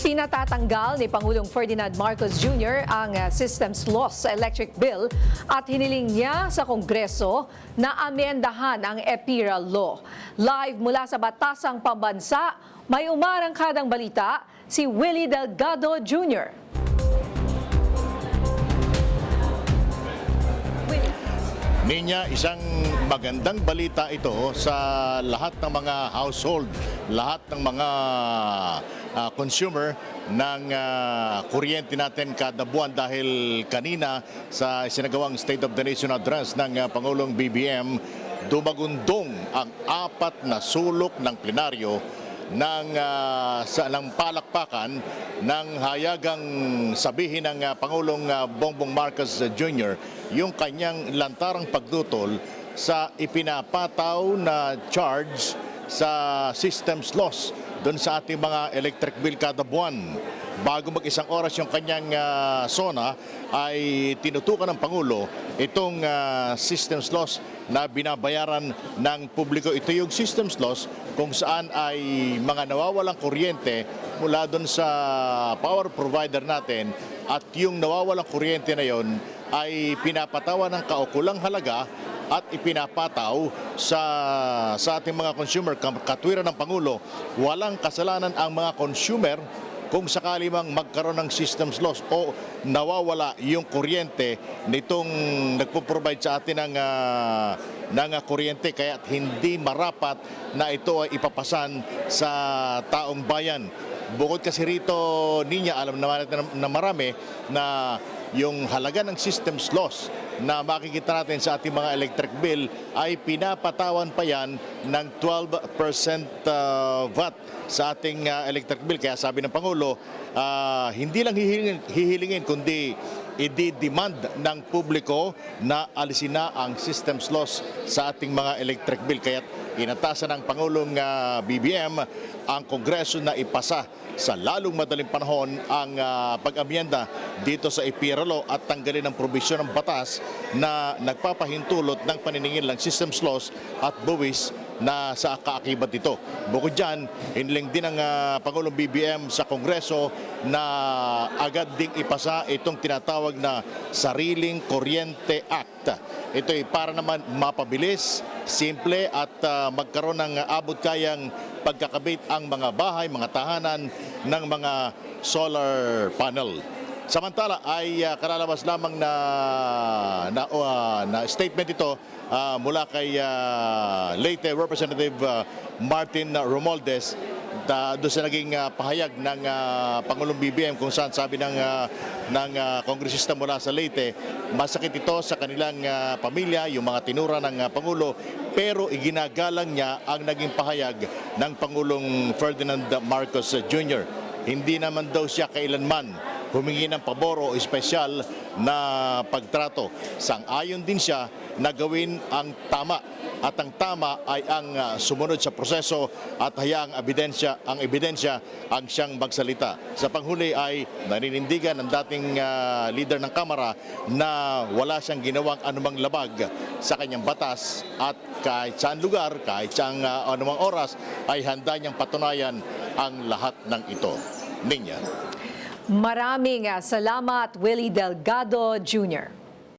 Pinatatanggal ni Pangulong Ferdinand Marcos Jr. ang systems loss sa electric bill at hiniling niya sa Kongreso na amendahan ang EPIRA law. Live mula sa Batasang Pambansa, may umarangkadang balita si Willie Delgado Jr. Ninya, isang magandang balita ito sa lahat ng mga household, lahat ng mga consumer ng kuryente natin kada buwan dahil kanina sa sinagawang State of the Nation Address ng Pangulong BBM, dumagundong ang 4 na sulok ng plenaryo ng palakpakan ng hayagang sabihin ng Pangulong Bongbong Marcos Jr. yung kanyang lantarang pagdutol sa ipinapataw na charge sa systems loss doon sa ating mga electric bill kada buwan. Bago mag-isang oras yung kanyang SONA ay tinutukan ng Pangulo itong systems loss na binabayaran ng publiko. Ito yung systems loss kung saan ay mga nawawalang kuryente mula doon sa power provider natin at yung nawawalang kuryente na yon ay pinapatawa ng kaukulang halaga at ipinapataw sa ating mga consumer. Katwiran ng Pangulo, walang kasalanan ang mga consumer kung sakali mang magkaroon ng systems loss o nawawala yung kuryente nitong nagpo-provide sa atin ng kuryente, kaya hindi marapat na ito ay ipapasan sa taong bayan. Bukod kasi rito, Ninya, alam naman natin na marami na yung halaga ng systems loss na makikita natin sa ating mga electric bill ay pinapatawan pa yan ng 12% VAT sa ating electric bill. Kaya sabi ng Pangulo, hindi lang hihilingin kundi i-demand ng publiko na alisin na ang systems loss sa ating mga electric bill. Kaya inatasan ng Pangulong BBM ang Kongreso na ipasa sa lalong madaling panahon ang pag-amyenda dito sa EPIRA law at tanggalin ang probisyon ng batas na nagpapahintulot ng paniningil ng systems loss at buwis na sa kaakibat ito. Bukod dyan, hiniling din ng Pangulong BBM sa Kongreso na agad ding ipasa itong tinatawag na Sariling Kuryente Act. Ito ay para naman mapabilis, simple at magkaroon ng abot kayang pagkakabit ang mga bahay, mga tahanan ng mga solar panel. Samantala ay kalalabas lamang na statement ito mula kay late Representative Martin Romualdez doon sa naging pahayag ng Pangulong BBM kung saan sabi ng kongresista mula sa Leyte, masakit ito sa kanilang pamilya, yung mga tinura ng Pangulo, pero iginagalang niya ang naging pahayag ng Pangulong Ferdinand Marcos Jr. Hindi naman daw siya kailanman humingi ng pabor o espesyal na pagtrato. Sang-ayon din siya na gawin ang tama. At ang tama ay ang sumunod sa proseso at hayaang ebidensya ang siyang magsalita. Sa panghuli ay naninindigan ng dating leader ng Kamara na wala siyang ginawang anumang labag sa kanyang batas at kahit saan lugar, kahit saan anumang oras ay handa niyang patunayan ang lahat ng ito. Ninya. Maraming salamat, Willie Delgado Jr.